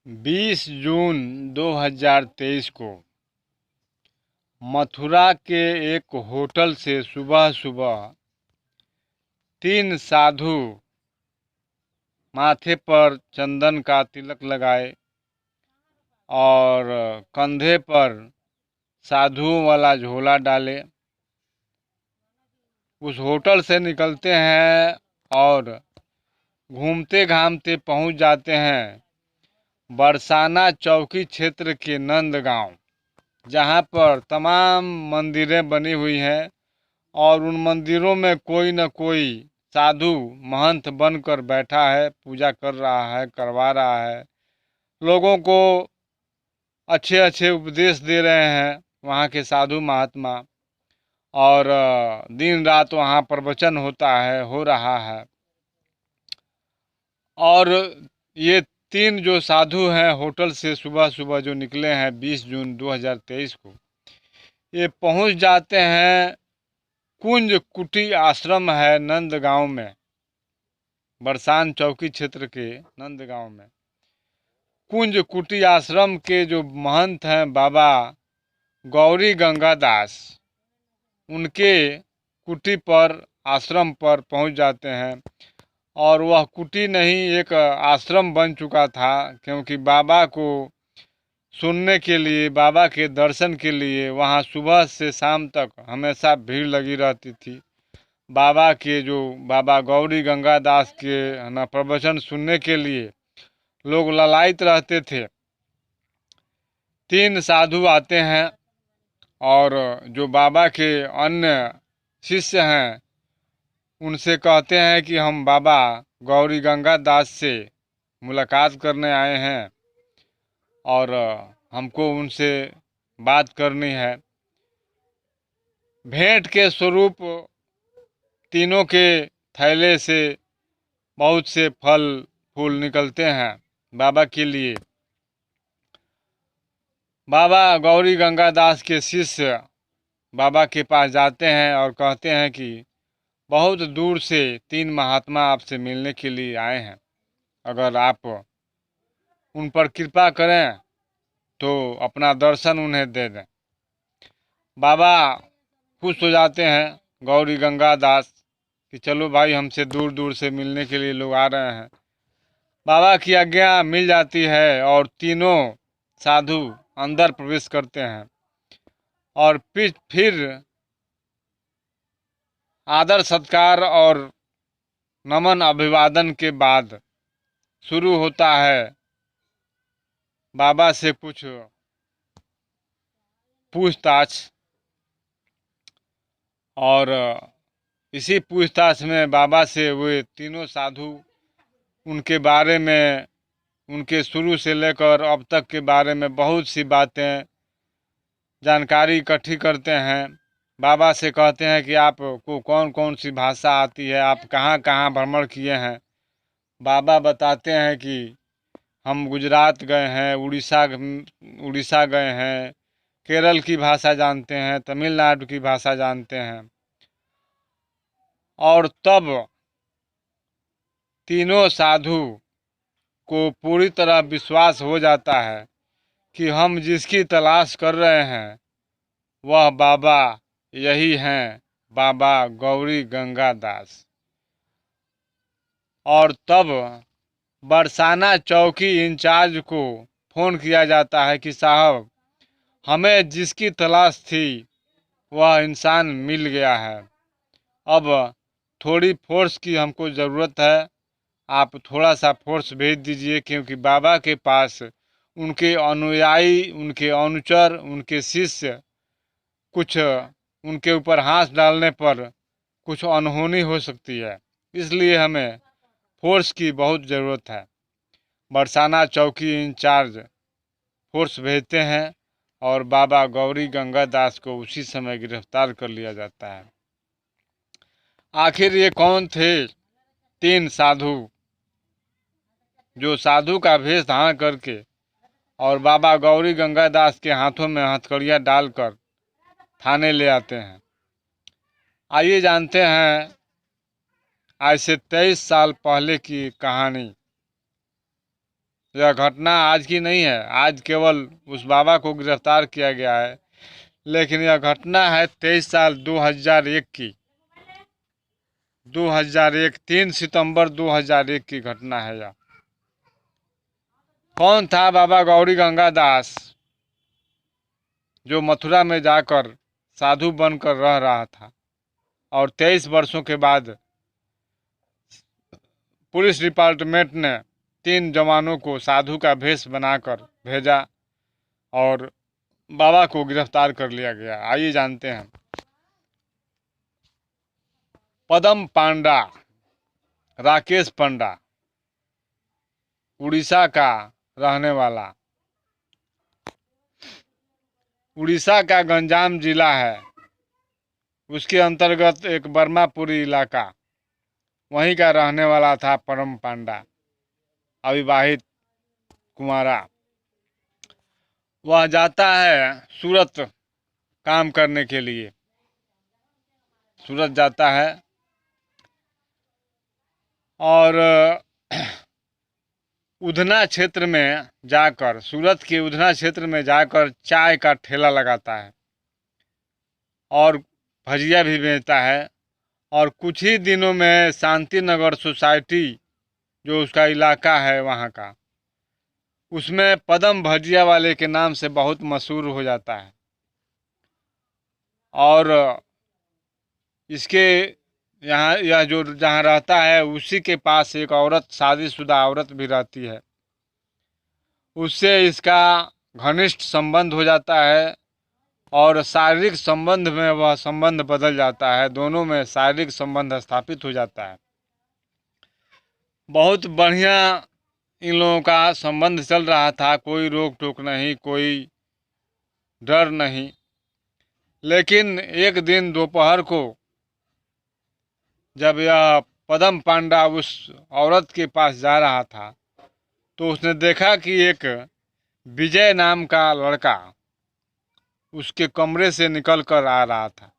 20 जून 2023 को मथुरा के एक होटल से सुबह सुबह 3 साधु माथे पर चंदन का तिलक लगाए और कंधे पर साधुओं वाला झोला डाले उस होटल से निकलते हैं और घूमते घामते पहुंच जाते हैं बरसाना चौकी क्षेत्र के नंदगांव, जहाँ पर तमाम मंदिरें बनी हुई हैं और उन मंदिरों में कोई न कोई साधु महंत बनकर बैठा है, पूजा कर रहा है, करवा रहा है, लोगों को अच्छे अच्छे उपदेश दे रहे हैं वहाँ के साधु महात्मा। और दिन रात वहाँ प्रवचन हो रहा है। और ये 3 जो साधु हैं होटल से सुबह सुबह जो निकले हैं 20 जून 2023 को, ये पहुंच जाते हैं कुंज कुटी आश्रम है नंदगांव में, बरसान चौकी क्षेत्र के नंदगांव में। कुंज कुटी आश्रम के जो महंत हैं बाबा गौरी गंगा दास, उनके कुटी पर आश्रम पर पहुंच जाते हैं। और वह कुटी नहीं, एक आश्रम बन चुका था, क्योंकि बाबा को सुनने के लिए, बाबा के दर्शन के लिए वहाँ सुबह से शाम तक हमेशा भीड़ लगी रहती थी। बाबा के जो बाबा गौरी गंगा दास के ना प्रवचन सुनने के लिए लोग ललायित रहते थे। 3 साधु आते हैं और जो बाबा के अन्य शिष्य हैं उनसे कहते हैं कि हम बाबा गौरी गंगा दास से मुलाकात करने आए हैं और हमको उनसे बात करनी है। भेंट के स्वरूप तीनों के थैले से बहुत से फल फूल निकलते हैं बाबा के लिए। बाबा गौरी गंगा दास के शिष्य बाबा के पास जाते हैं और कहते हैं कि बहुत दूर से 3 महात्मा आपसे मिलने के लिए आए हैं, अगर आप उन पर कृपा करें तो अपना दर्शन उन्हें दे दें। बाबा खुश हो जाते हैं गौरी गंगा दास कि चलो भाई, हमसे दूर दूर से मिलने के लिए लोग आ रहे हैं। बाबा की आज्ञा मिल जाती है और तीनों साधु अंदर प्रवेश करते हैं। और फिर आदर सत्कार और नमन अभिवादन के बाद शुरू होता है बाबा से कुछ पूछताछ। और इसी पूछताछ में बाबा से वे तीनों साधु उनके बारे में, उनके शुरू से लेकर अब तक के बारे में बहुत सी बातें, जानकारी इकट्ठी करते हैं। बाबा से कहते हैं कि आपको कौन कौन सी भाषा आती है, आप कहाँ कहाँ भ्रमण किए हैं। बाबा बताते हैं कि हम गुजरात गए हैं, उड़ीसा गए हैं, केरल की भाषा जानते हैं, तमिलनाडु की भाषा जानते हैं। और तब तीनों साधु को पूरी तरह विश्वास हो जाता है कि हम जिसकी तलाश कर रहे हैं वह बाबा यही हैं, बाबा गौरी गंगा दास। और तब बरसाना चौकी इंचार्ज को फ़ोन किया जाता है कि साहब, हमें जिसकी तलाश थी वह इंसान मिल गया है, अब थोड़ी फोर्स की हमको ज़रूरत है, आप थोड़ा सा फोर्स भेज दीजिए, क्योंकि बाबा के पास उनके अनुयायी, उनके अनुचर, उनके शिष्य कुछ उनके ऊपर हाथ डालने पर कुछ अनहोनी हो सकती है, इसलिए हमें फोर्स की बहुत ज़रूरत है। बरसाना चौकी इंचार्ज फोर्स भेजते हैं और बाबा गौरी गंगा दास को उसी समय गिरफ्तार कर लिया जाता है। आखिर ये कौन थे 3 साधु जो साधु का वेश धारण करके और बाबा गौरी गंगा दास के हाथों में हथकड़ियाँ डालकर थाने ले आते हैं? आइए जानते हैं आज से 23 साल पहले की कहानी। यह घटना आज की नहीं है, आज केवल उस बाबा को गिरफ्तार किया गया है, लेकिन यह घटना है 23 साल 2001 की। 2001 3 सितंबर 2001 की घटना है यह। कौन था बाबा गौरी गंगादास, जो मथुरा में जाकर साधु बनकर रह रहा था और 23 वर्षों के बाद पुलिस डिपार्टमेंट ने 3 जवानों को साधु का भेष बनाकर भेजा और बाबा को गिरफ्तार कर लिया गया। आइए जानते हैं। पदम पांडा, राकेश पंडा, उड़ीसा का रहने वाला, उड़ीसा का गंजाम जिला है, उसके अंतर्गत एक बर्मापुरी इलाका, वहीं का रहने वाला था परम पांडा, अविवाहित कुमारा। वह जाता है सूरत काम करने के लिए, सूरत जाता है और उधना क्षेत्र में जाकर, सूरत के उधना क्षेत्र में जाकर चाय का ठेला लगाता है और भजिया भी बेचता है। और कुछ ही दिनों में शांति नगर सोसाइटी, जो उसका इलाका है वहाँ का, उसमें पदम भजिया वाले के नाम से बहुत मशहूर हो जाता है। और इसके यहाँ, यह जो जहाँ रहता है उसी के पास एक औरत, शादीशुदा औरत भी रहती है। उससे इसका घनिष्ठ संबंध हो जाता है और शारीरिक संबंध में वह संबंध बदल जाता है, दोनों में शारीरिक संबंध स्थापित हो जाता है। बहुत बढ़िया इन लोगों का संबंध चल रहा था, कोई रोक टोक नहीं, कोई डर नहीं। लेकिन एक दिन दोपहर को जब यह पदम पांडा उस औरत के पास जा रहा था, तो उसने देखा कि एक विजय नाम का लड़का उसके कमरे से निकल कर आ रहा था।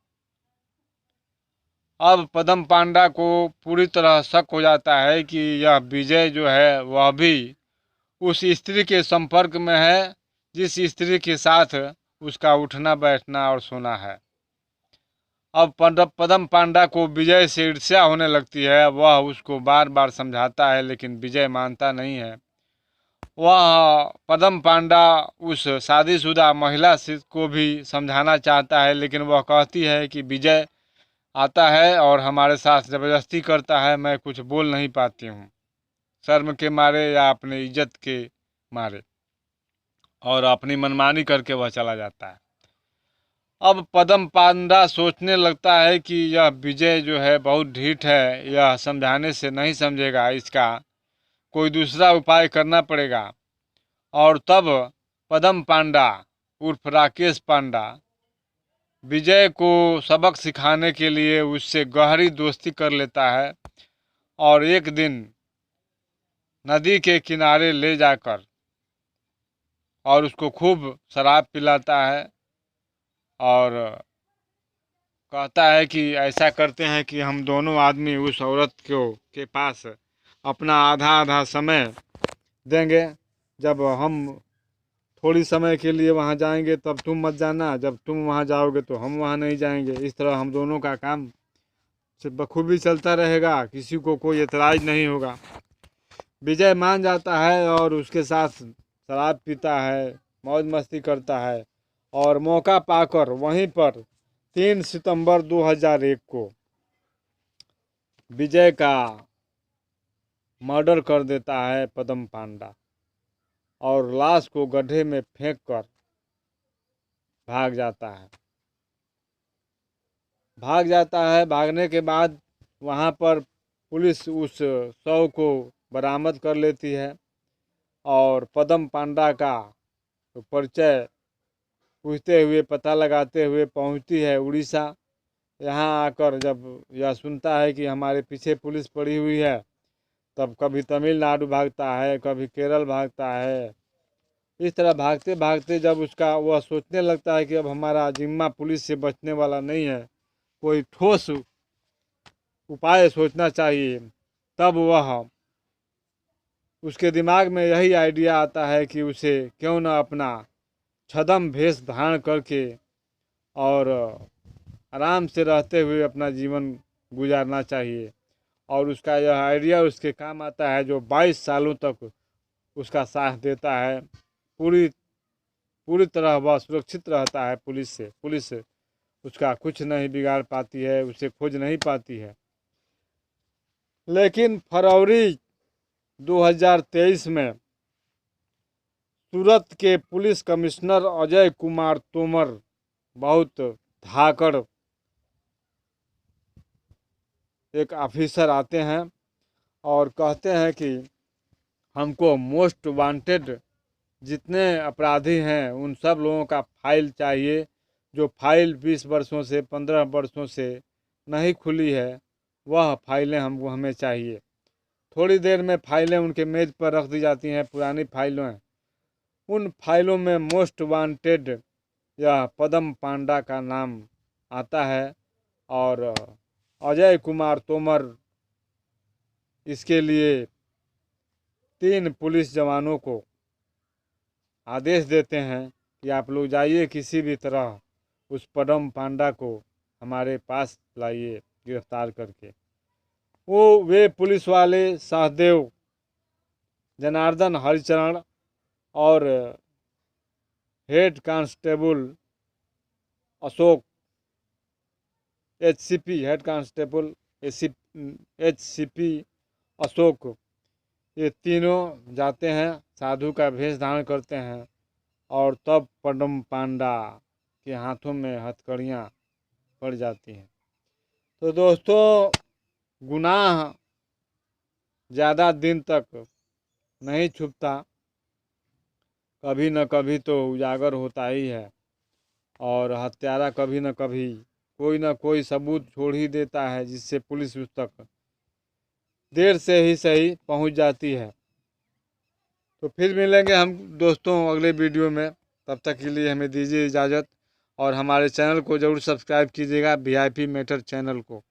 अब पदम पांडा को पूरी तरह शक हो जाता है कि यह विजय जो है वह भी उस स्त्री के संपर्क में है जिस स्त्री के साथ उसका उठना बैठना और सोना है। अब पदम पांडा को विजय से ईर्ष्या होने लगती है। वह उसको बार बार समझाता है लेकिन विजय मानता नहीं है। वह पदम पांडा उस शादीशुदा महिला से को भी समझाना चाहता है, लेकिन वह कहती है कि विजय आता है और हमारे साथ ज़बरदस्ती करता है, मैं कुछ बोल नहीं पाती हूँ, शर्म के मारे या अपने इज्जत के मारे, और अपनी मनमानी करके वह चला जाता है। अब पदम पांडा सोचने लगता है कि यह विजय जो है बहुत ढीठ है, यह समझाने से नहीं समझेगा, इसका कोई दूसरा उपाय करना पड़ेगा। और तब पदम पांडा उर्फ राकेश पांडा विजय को सबक सिखाने के लिए उससे गहरी दोस्ती कर लेता है और एक दिन नदी के किनारे ले जाकर और उसको खूब शराब पिलाता है और कहता है कि ऐसा करते हैं कि हम दोनों आदमी उस औरत के पास अपना आधा आधा समय देंगे। जब हम थोड़ी समय के लिए वहाँ जाएंगे तब तुम मत जाना, जब तुम वहाँ जाओगे तो हम वहाँ नहीं जाएंगे। इस तरह हम दोनों का काम बखूबी चलता रहेगा, किसी को कोई एतराज़ नहीं होगा। विजय मान जाता है और उसके साथ शराब पीता है, मौज मस्ती करता है और मौका पाकर वहीं पर 3 सितंबर 2001 को विजय का मर्डर कर देता है पदम पांडा और लाश को गड्ढे में फेंक कर भाग जाता है। भागने के बाद वहाँ पर पुलिस उस शव को बरामद कर लेती है और पदम पांडा का परिचय पूछते हुए, पता लगाते हुए पहुँचती है उड़ीसा। यहाँ आकर जब यह सुनता है कि हमारे पीछे पुलिस पड़ी हुई है, तब कभी तमिलनाडु भागता है, कभी केरल भागता है। इस तरह भागते भागते जब वह सोचने लगता है कि अब हमारा जिम्मा पुलिस से बचने वाला नहीं है, कोई ठोस उपाय सोचना चाहिए, तब वह उसके दिमाग में यही आइडिया आता है कि उसे क्यों न अपना छद्म वेश धारण करके और आराम से रहते हुए अपना जीवन गुजारना चाहिए। और उसका यह आइडिया उसके काम आता है, जो 22 सालों तक उसका साथ देता है। पूरी पूरी तरह वह सुरक्षित रहता है पुलिस से। पुलिस उसका कुछ नहीं बिगाड़ पाती है, उसे खोज नहीं पाती है। लेकिन फरवरी 2023 में सूरत के पुलिस कमिश्नर अजय कुमार तोमर बहुत धाकड़ एक ऑफिसर आते हैं और कहते हैं कि हमको मोस्ट वांटेड जितने अपराधी हैं उन सब लोगों का फाइल चाहिए। जो फाइल 20 वर्षों से 15 वर्षों से नहीं खुली है, वह फाइलें हमको हमें चाहिए। थोड़ी देर में फाइलें उनके मेज़ पर रख दी जाती हैं, पुरानी फाइलें। उन फाइलों में मोस्ट वांटेड यह पद्म पांडा का नाम आता है और अजय कुमार तोमर इसके लिए 3 पुलिस जवानों को आदेश देते हैं कि आप लोग जाइए, किसी भी तरह उस पद्म पांडा को हमारे पास लाइए गिरफ्तार करके। वे पुलिस वाले सहदेव, जनार्दन हरिचरण और head constable Ashok, HCP head constable HCP Ashok, ये तीनों जाते हैं, साधु का वेश धारण करते हैं और तब पद्म पांडा के हाथों में हथकड़ियाँ पड़ जाती हैं। तो दोस्तों, गुनाह ज़्यादा दिन तक नहीं छुपता, कभी न कभी तो उजागर होता ही है और हत्यारा कभी न कभी कोई न कोई सबूत छोड़ ही देता है, जिससे पुलिस उस तक देर से ही सही पहुंच जाती है। तो फिर मिलेंगे हम दोस्तों अगले वीडियो में। तब तक के लिए हमें दीजिए इजाज़त और हमारे चैनल को ज़रूर सब्सक्राइब कीजिएगा, वीआईपी मैटर चैनल को।